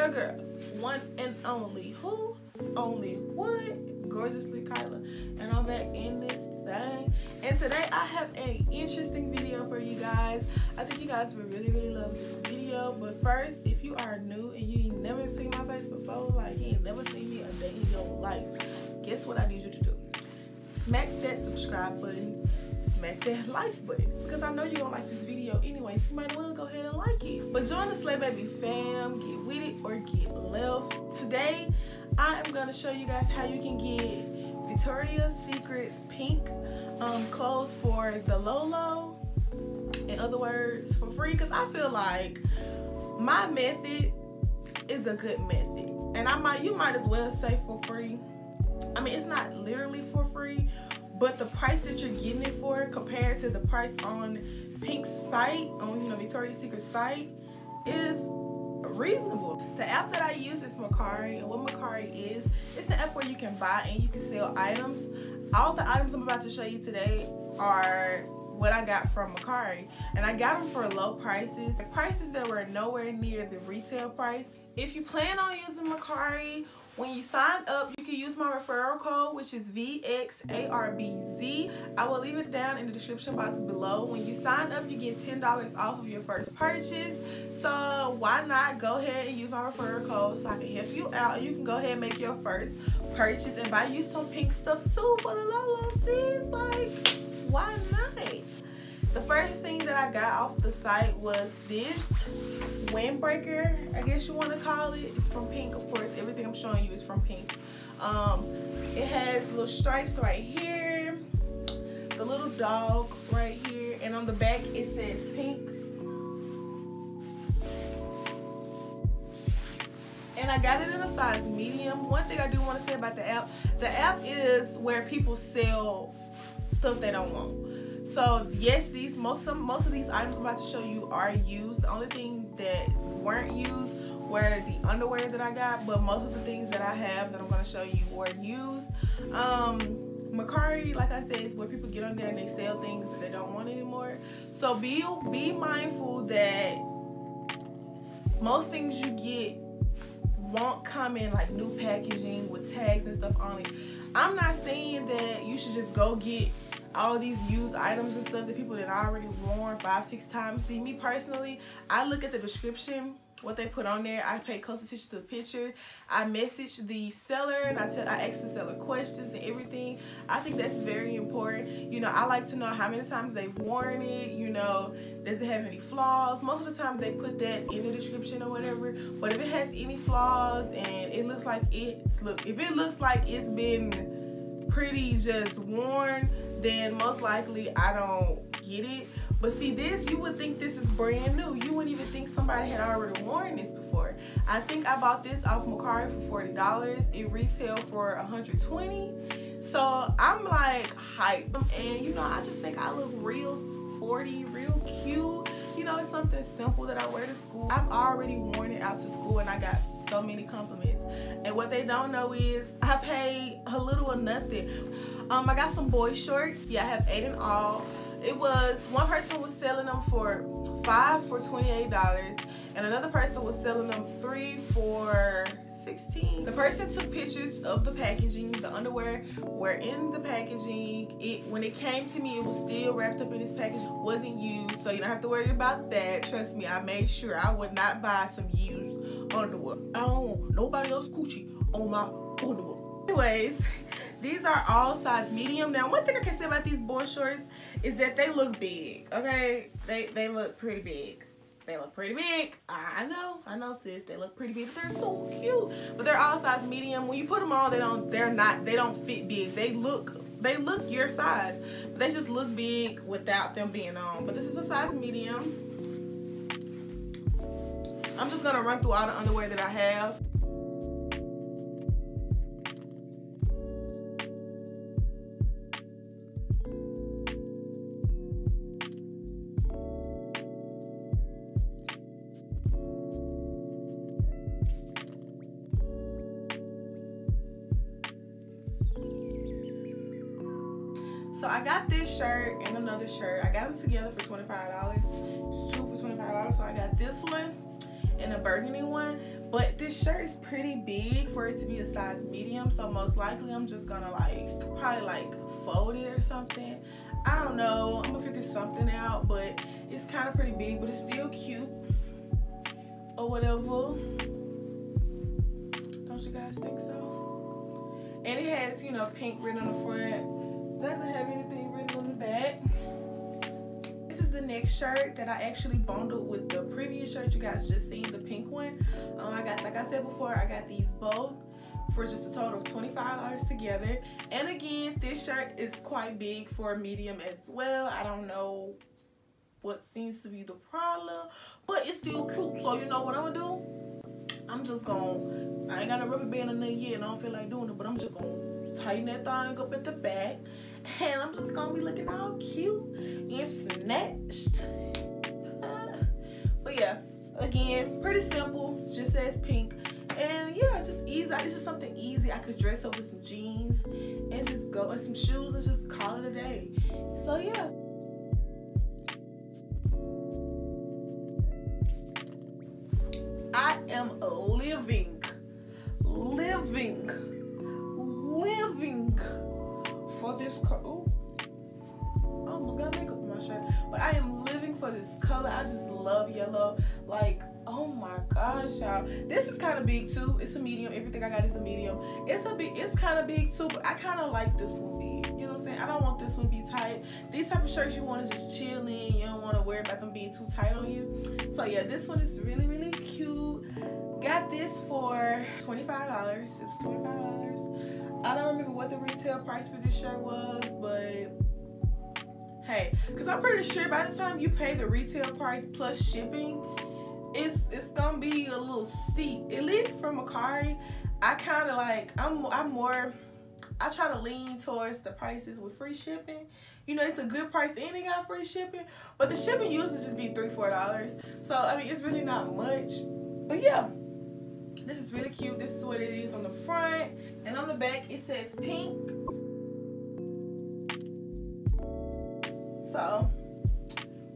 your girl, one and only, who? Only what? Gorgeously Kyla. And I'm back in this thing. And today I have an interesting video for you guys. I think you guys would really love this video. But first, if you are new and you ain't never seen my face before, like you ain't never seen me a day in your life, guess what I need you to do? Smack that subscribe button, smack that like button, because I know you're gonna like this video anyway, so you might as well go ahead and like it. But join the Slay Baby fam, get with it or get left. Today I am gonna show you guys how you can get Victoria's Secret's pink clothes for the low. In other words, for free, because I feel like my method is a good method, and you might as well say for free. I mean, it's not literally for free, but the price that you're getting it for compared to the price on Pink's site, on Victoria's Secret site, is reasonable. The app that I use is Mercari, and what Mercari is, it's an app where you can buy and you can sell items. All the items I'm about to show you today are what I got from Mercari, and I got them for low prices, prices that were nowhere near the retail price. If you plan on using Mercari, when you sign up, you can use my referral code, which is VXARBZ. I will leave it down in the description box below. When you sign up, you get $10 off of your first purchase. So why not go ahead and use my referral code so I can help you out. You can go ahead and make your first purchase and buy you some pink stuff too for the low fees. Like, why not? The first thing that I got off the site was this windbreaker, I guess you want to call it. It's from Pink, of course. Everything I'm showing you is from Pink. It has little stripes right here, the little dog right here, and on the back it says Pink. And I got it in a size medium. One thing I do want to say about the app is where people sell stuff they don't want. So yes, most of these items I'm about to show you are used. The only thing that weren't used were the underwear that I got, but most of the things that I have that I'm going to show you were used. Mercari, like I said, is where people get on there and they sell things that they don't want anymore. So be mindful that most things you get won't come in like new packaging with tags and stuff on it. I'm not saying that you should just go get all these used items and stuff that people that already worn 5-6 times. See, me personally, I look at the description, what they put on there. I pay close attention to the picture. I message the seller and I ask the seller questions and everything. I think that's very important. I like to know how many times they've worn it. Does it have any flaws? Most of the time they put that in the description or whatever. But if it has any flaws and it looks like it's been pretty just worn, then most likely I don't get it. But see, this, you would think this is brand new. You wouldn't even think somebody had already worn this before. I think I bought this off Mercari for $40. It retailed for $120. So I'm like hyped. And I just think I look real sporty, real cute. It's something simple that I wear to school. I've already worn it out to school and I got so many compliments. And what they don't know is I paid a little or nothing. I got some boy shorts. Yeah, I have 8 in all. One person was selling them for 5 for $28, and another person was selling them 3 for $16. The person took pictures of the packaging. The underwear were in the packaging. When it came to me, it was still wrapped up in this package. Wasn't used, so you don't have to worry about that. Trust me, I made sure I would not buy some used underwear. I don't want nobody else coochie on my underwear. Anyways, these are all size medium. Now, one thing I can say about these boy shorts is that they look big, okay? They look pretty big. They look pretty big. I know, sis. They look pretty big. They're so cute. But they're all size medium. When you put them on, they don't fit big. They look your size. But they just look big without them being on. But this is a size medium. I'm just gonna run through all the underwear that I have. So I got this shirt and another shirt. I got them together for $25. It's 2 for $25. So I got this one and a burgundy one. But this shirt is pretty big for it to be a size medium, so most likely I'm just gonna probably fold it or something. I don't know, I'm gonna figure something out, but it's kind of pretty big, but it's still cute or whatever. Don't you guys think so? And it has, you know, pink written on the front. Doesn't have anything written on the back. This is the next shirt that I actually bundled with the previous shirt you guys just seen, the pink one. I got, like I said before, I got these both for just a total of $25 together. And again, this shirt is quite big for a medium as well. I don't know what seems to be the problem, but it's still cute. So you know what I'm gonna do? I'm just gonna, I ain't got no rubber band in there yet and I don't feel like doing it, but I'm just gonna tighten that thing up at the back. And I'm just gonna be looking all cute and snatched. But yeah, again, pretty simple, just says pink. And yeah, just easy. It's just something easy. I could dress up with some jeans and just go, and some shoes, and just call it a day. So yeah. I am living for this color. Oh, I almost got makeup on my shirt. But I am living for this color. I just love yellow. Like, oh my gosh, y'all. This is kind of big too. It's a medium. Everything I got is a medium. It's kind of big too, but I kind of like this one big. You know what I'm saying? I don't want this one to be tight. These type of shirts you want to just chill in. You don't want to worry about them being too tight on you. So yeah, this one is really, really cute. Got this for $25. It was $25. I don't remember what the retail price for this shirt was, but hey, because I'm pretty sure by the time you pay the retail price plus shipping, it's gonna be a little steep. At least for Macari, I kind of like, I try to lean towards the prices with free shipping. You know, it's a good price and it got free shipping, but the shipping usually just be $3-4. So I mean, it's really not much. But yeah, this is really cute. This is what it is on the front, and on the back it says pink. So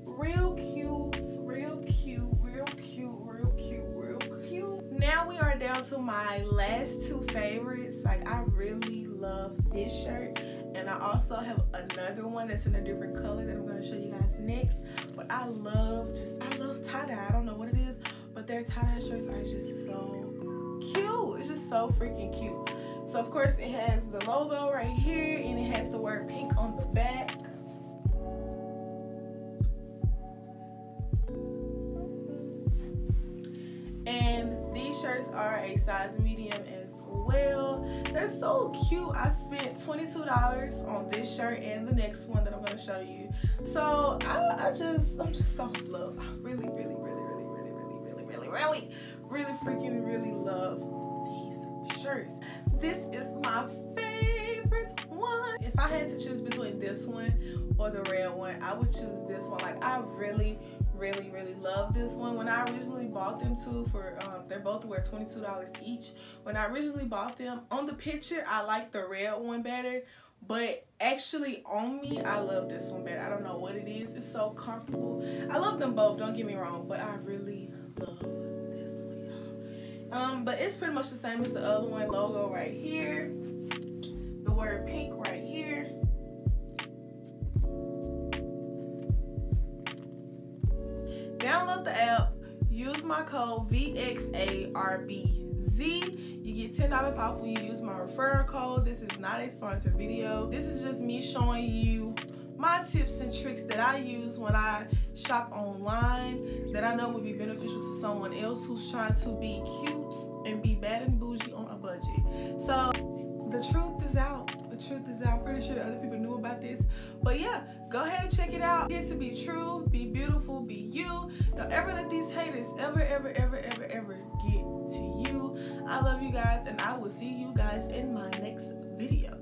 real cute, real cute, real cute, real cute, real cute. Now we are down to my last two favorites. Like, I really love this shirt, and I also have another one that's in a different color that I'm going to show you guys next. But I love tie-dye. I don't know what it is, but their tie-dye shirts are just so cute. It's just so freaking cute. So of course it has the logo right here, and it has the word pink on the back. And these shirts are a size medium as well. They're so cute. I spent $22 on this shirt and the next one that I'm going to show you. So I'm just so in love. I really freaking love these shirts. This is my favorite one. If I had to choose between this one or the red one, I would choose this one. Like, I really love this one. When I originally bought them too, for they both were $22 each. When I originally bought them, on the picture I like the red one better, but actually on me I love this one better. I don't know what it is. It's so comfortable. I love them both, don't get me wrong, but I really love this one, y'all. But it's pretty much the same as the other one. Logo right here, the word pink right here. Download the app, use my code VXARBZ. You get $10 off when you use my referral code. This is not a sponsored video. This is just me showing you my tips and tricks that I use when I shop online that I know would be beneficial to someone else who's trying to be cute and be bad and bougie on a budget. So the truth is out. The truth is out. I'm pretty sure other people knew about this. But yeah, go ahead and check it out. Get to be true, be beautiful, be you. Don't ever let these haters ever get to you. I love you guys, and I will see you guys in my next video.